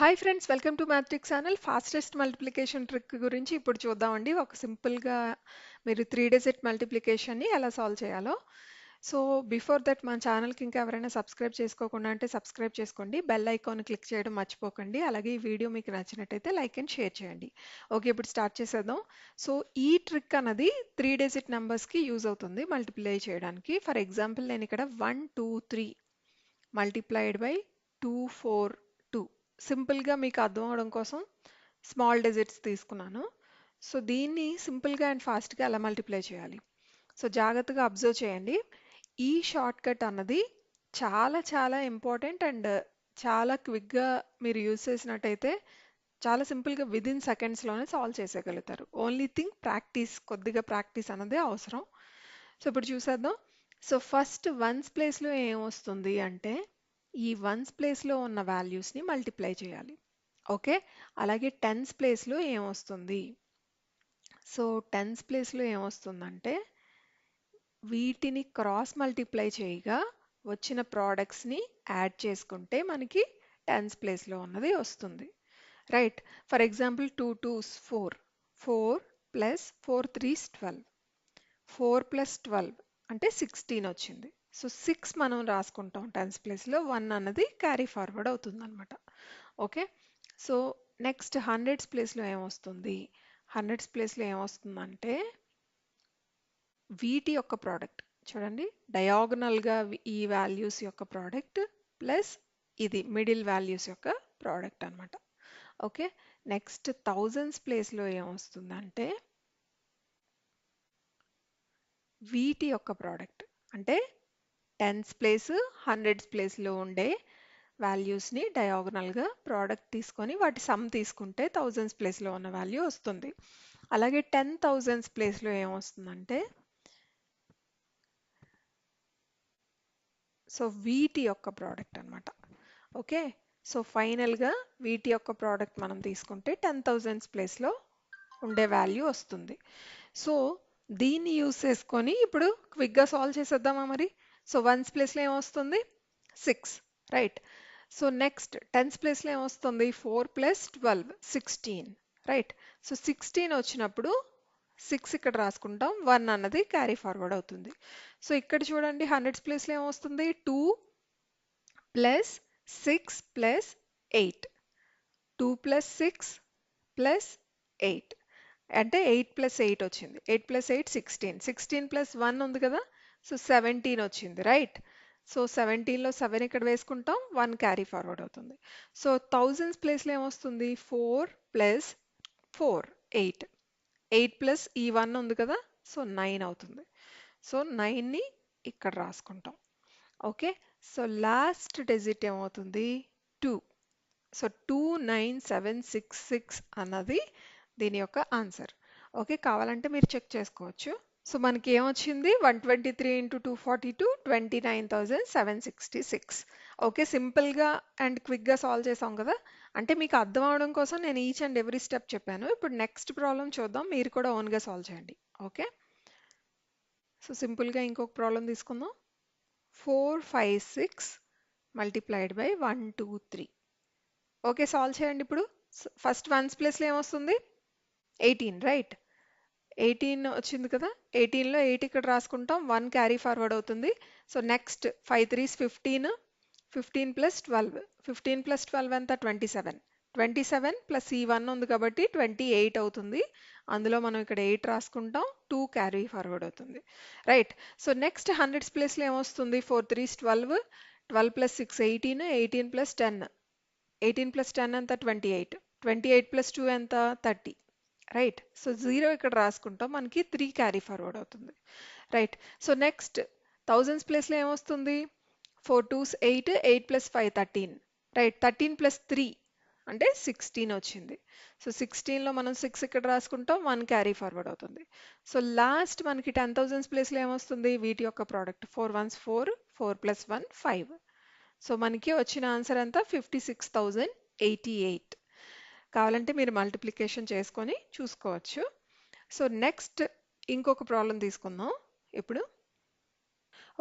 Hi friends, welcome to Mathrix channel. Fastest multiplication trick గురించి ఇప్పుడు చూద్దామండి. ఒక సింపుల్గా మీరు 3 డిజిట్ మల్టిప్లికేషన్ని ఎలా సాల్వ్ చేయాలో. సో బిఫోర్ దట్ మన ఛానల్కి ఇంకా ఎవరైనా సబ్స్క్రైబ్ చేసుకోకుండా అంటే సబ్స్క్రైబ్ చేసుకోండి. బెల్ ఐకాన్ క్లిక్ చేయడం మర్చిపోకండి. అలాగే ఈ వీడియో మీకు నచ్చినట్టయితే లైక్ అండ్ షేర్ చేయండి. ఓకే, ఇప్పుడు స్టార్ట్ చేసేద్దాం. సో ఈ ట్రిక్ అన్నది 3 డిజిట్ నెంబర్స్కి యూజ్ అవుతుంది మల్టిప్లై చేయడానికి. ఫర్ ఎగ్జాంపుల్ నేను ఇక్కడ 1 2 3 మల్టిప్లైడ్ బై 2 4 2 సింపుల్గా మీకు అర్థం అవడం కోసం స్మాల్ డిజిట్స్ తీసుకున్నాను. సో దీన్ని సింపుల్గా అండ్ ఫాస్ట్గా ఎలా మల్టిప్లై చేయాలి. సో జాగ్రత్తగా అబ్జర్వ్ చేయండి. ఈ షార్ట్ కట్ అన్నది చాలా చాలా ఇంపార్టెంట్ అండ్ చాలా క్విక్గా మీరు యూజ్ చేసినట్టయితే చాలా సింపుల్గా విదిన్ సెకండ్స్లోనే సాల్వ్ చేసేయగలుగుతారు. ఓన్లీ థింగ్ ప్రాక్టీస్, కొద్దిగా ప్రాక్టీస్ అన్నది అవసరం. సో ఇప్పుడు చూసేద్దాం. సో ఫస్ట్ వన్స్ ప్లేస్లో ఏం వస్తుంది అంటే ఈ వన్స్ ప్లేస్లో ఉన్న వాల్యూస్ని మల్టిప్లై చేయాలి. ఓకే, అలాగే టెన్స్ ప్లేస్లో ఏమొస్తుంది. సో టెన్స్ ప్లేస్లో ఏమొస్తుందంటే వీటిని క్రాస్ మల్టిప్లై చేయగా వచ్చిన ప్రోడక్ట్స్ని యాడ్ చేసుకుంటే మనకి టెన్స్ ప్లేస్లో ఉన్నది వస్తుంది. Right, for example 2 2s 4, 4 plus 4 3s 12, 4 plus 12 అంటే 16 వచ్చింది. సో 6 మనం రాసుకుంటాం టెన్స్ ప్లేస్లో, 1 అన్నది క్యారీ ఫార్వర్డ్ అవుతుంది అనమాట. ఓకే, సో నెక్స్ట్ హండ్రెడ్స్ ప్లేస్లో ఏమొస్తుంది. హండ్రెడ్స్ ప్లేస్లో ఏమొస్తుందంటే వీటి యొక్క ప్రోడక్ట్ చూడండి, డయాగనల్గా ఈ వాల్యూస్ యొక్క ప్రోడక్ట్ ప్లస్ ఇది మిడిల్ వాల్యూస్ యొక్క ప్రోడక్ట్ అనమాట. ఓకే, నెక్స్ట్ థౌజండ్స్ ప్లేస్లో ఏమొస్తుందంటే వీటి యొక్క ప్రోడక్ట్ అంటే టెన్స్ ప్లేస్ హండ్రెడ్స్ ప్లేస్లో ఉండే వాల్యూస్ని డయాగనల్గా ప్రోడక్ట్ తీసుకొని వాటి సమ్ తీసుకుంటే థౌజండ్స్ ప్లేస్లో ఉన్న వాల్యూ వస్తుంది. అలాగే 10,000s ప్లేస్లో ఏమొస్తుందంటే సో వీటి యొక్క ప్రోడక్ట్ అనమాట. ఓకే, సో ఫైనల్గా వీటి యొక్క ప్రోడక్ట్ మనం తీసుకుంటే 10,000s ప్లేస్లో ఉండే వాల్యూ వస్తుంది. సో దీన్ని యూజ్ చేసుకొని ఇప్పుడు క్విక్గా సాల్వ్ చేసేద్దామా మరి. సో వన్స్ ప్లేస్లో ఏమొస్తుంది 6, రైట్. సో నెక్స్ట్ టెన్స్ ప్లేస్లో ఏమొస్తుంది 4 ప్లస్ 12 16, రైట్. సో 16 వచ్చినప్పుడు 6 ఇక్కడ రాసుకుంటాం, 1 అన్నది క్యారీ ఫార్వర్డ్ అవుతుంది. సో ఇక్కడ చూడండి హండ్రెడ్స్ ప్లేస్లో ఏమొస్తుంది 2 ప్లస్ 6 ప్లస్ 8, 2 ప్లస్ 6 ప్లస్ 8 అంటే 8 ప్లస్ 8 వచ్చింది. 8 ప్లస్ 8 16, 16 ప్లస్ 1 ఉంది కదా, సో 17 వచ్చింది, రైట్. సో 17లో 7 ఇక్కడ వేసుకుంటాం, 1 క్యారీ ఫార్వర్డ్ అవుతుంది. సో థౌజండ్స్ ప్లేస్లో ఏమొస్తుంది 4 ప్లస్ 4 8, 8 ప్లస్ ఈ 1 ఉంది కదా, సో 9 అవుతుంది. సో 9ని ఇక్కడ రాసుకుంటాం. ఓకే, సో లాస్ట్ డిజిట్ ఏమవుతుంది 2. సో 29766 అన్నది దీని యొక్క ఆన్సర్. ఓకే, కావాలంటే మీరు చెక్ చేసుకోవచ్చు. సో మనకి ఏమొచ్చింది 123 ఇంటూ 242 29,766. ఓకే, సింపుల్గా అండ్ క్విక్గా సాల్వ్ చేసాం కదా. అంటే మీకు అర్థం అవడం కోసం నేను ఈచ్ అండ్ ఎవ్రీ స్టెప్ చెప్పాను. ఇప్పుడు నెక్స్ట్ ప్రాబ్లం చూద్దాం, మీరు కూడా ఓన్గా సాల్వ్ చేయండి. ఓకే, సో సింపుల్గా ఇంకొక ప్రాబ్లం తీసుకుందాం. 4 5 6 మల్టిప్లైడ్ బై 1 2 3. ఓకే, సాల్వ్ చేయండి. ఇప్పుడు ఫస్ట్ వన్స్ ప్లేస్లో ఏమొస్తుంది 18, రైట్. 18 వచ్చింది కదా, 18లో 8 ఇక్కడ రాసుకుంటాం, 1 క్యారీ ఫార్వర్డ్ అవుతుంది. So next 5 3s 15, 15 plus 12, 15 plus 12 ఎంత 27, 27 ప్లస్ ఈ 1 ఉంది కాబట్టి 28 అవుతుంది. అందులో మనం ఇక్కడ 8 రాసుకుంటాం, 2 క్యారీ ఫార్వర్డ్ అవుతుంది, రైట్. సో నెక్స్ట్ హండ్రెడ్స్ ప్లేస్లో ఏమొస్తుంది 4 3s 12, 12 ప్లస్ 6 18, 18 ప్లస్ 10, 18 ప్లస్ 10 ఎంత 28, 28 ప్లస్ 2 ఎంత 30, రైట్. సో 0 ఇక్కడ రాసుకుంటాం, మనకి 3 క్యారీ ఫార్వర్డ్ అవుతుంది, రైట్. సో నెక్స్ట్ థౌజండ్స్ ప్లేస్లో ఏమొస్తుంది 4 2s 8, 8 ప్లస్ 5 13, రైట్. 13 ప్లస్ 3 అంటే 16 వచ్చింది. సో 16లో మనం 6 ఇక్కడ రాసుకుంటాం, 1 క్యారీ ఫార్వర్డ్ అవుతుంది. సో లాస్ట్ మనకి 10,000s ప్లేస్లో ఏమొస్తుంది వీటి యొక్క ప్రోడక్ట్ 4 1s 4, 4 ప్లస్ 1 5. సో మనకి వచ్చిన ఆన్సర్ ఎంత 56,088. కావాలంటే మీరు మల్టిప్లికేషన్ చేసుకొని చూసుకోవచ్చు. సో నెక్స్ట్ ఇంకొక ప్రాబ్లం తీసుకుందాం ఇప్పుడు.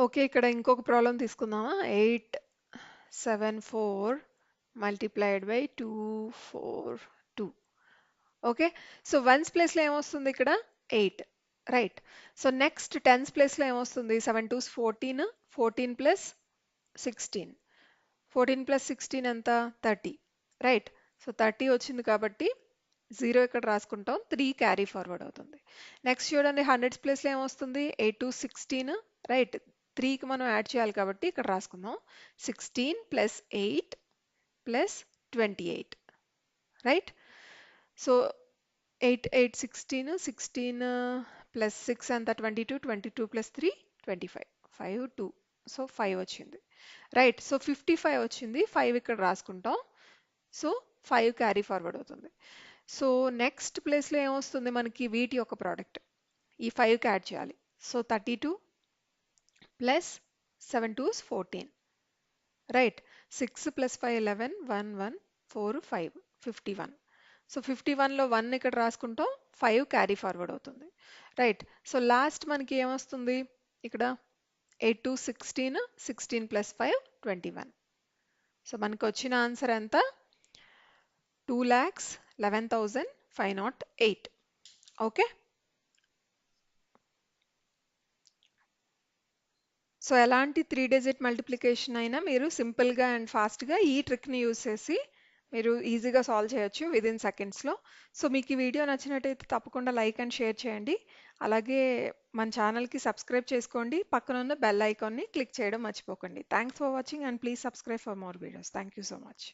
ఓకే, ఇక్కడ ఇంకొక ప్రాబ్లం తీసుకుందామా. 8 7 4 multiplied by 2, 4, 2. Okay, so once ప్లేస్లో ఏమొస్తుంది ఇక్కడ 8, రైట్. సో నెక్స్ట్ టెన్స్ ప్లేస్లో ఏమొస్తుంది 7 2s 14, 14 ప్లస్ 16, 14 ప్లస్ 16 ఎంత 30, రైట్. సో 30 వచ్చింది కాబట్టి 0 ఇక్కడ రాసుకుంటాం, 3 క్యారీ ఫార్వర్డ్ అవుతుంది. నెక్స్ట్ చూడండి హండ్రెడ్స్ ప్లేస్లో ఏమొస్తుంది 8 2 16, రైట్. 3కి మనం యాడ్ చేయాలి కాబట్టి ఇక్కడ రాసుకుందాం 16 plus 8 plus 28, right. So 8 8 16, 16 plus 6 ఎంత 22, 22 ప్లస్ 3 25, 5 2, సో 5 వచ్చింది, రైట్. సో 55 వచ్చింది, 5 ఇక్కడ రాసుకుంటాం, సో 5 క్యారీ ఫార్వర్డ్ అవుతుంది. సో నెక్స్ట్ ప్లేస్లో ఏమొస్తుంది మనకి వీటి యొక్క ప్రోడక్ట్, ఈ 5కి యాడ్ చేయాలి. So 32 plus 7 2s 14, right. 6 plus 5 11, 1 1 4 5 51. So 51లో 1 ఇక్కడ రాసుకుంటాం, 5 క్యారీ ఫార్వర్డ్ అవుతుంది, రైట్. సో లాస్ట్ మనకి ఏమొస్తుంది ఇక్కడ 8 2 16, 16 ప్లస్ 5 21. సో మనకు వచ్చిన ఆన్సర్ ఎంత 2,11,508. ఓకే, సో ఎలాంటి 3 డిజిట్ మల్టిప్లికేషన్ అయినా మీరు సింపుల్గా అండ్ ఫాస్ట్గా ఈ ట్రిక్ని యూజ్ చేసి మీరు ఈజీగా సాల్వ్ చేయొచ్చు విదిన్ సెకండ్స్లో. సో మీకు ఈ వీడియో నచ్చినట్టయితే తప్పకుండా లైక్ అండ్ షేర్ చేయండి. అలాగే మన ఛానల్కి సబ్స్క్రైబ్ చేసుకోండి, పక్కన ఉన్న బెల్ ఐకాన్ని క్లిక్ చేయడం మర్చిపోకండి. Thanks for watching and please subscribe for more videos. Thank you so much.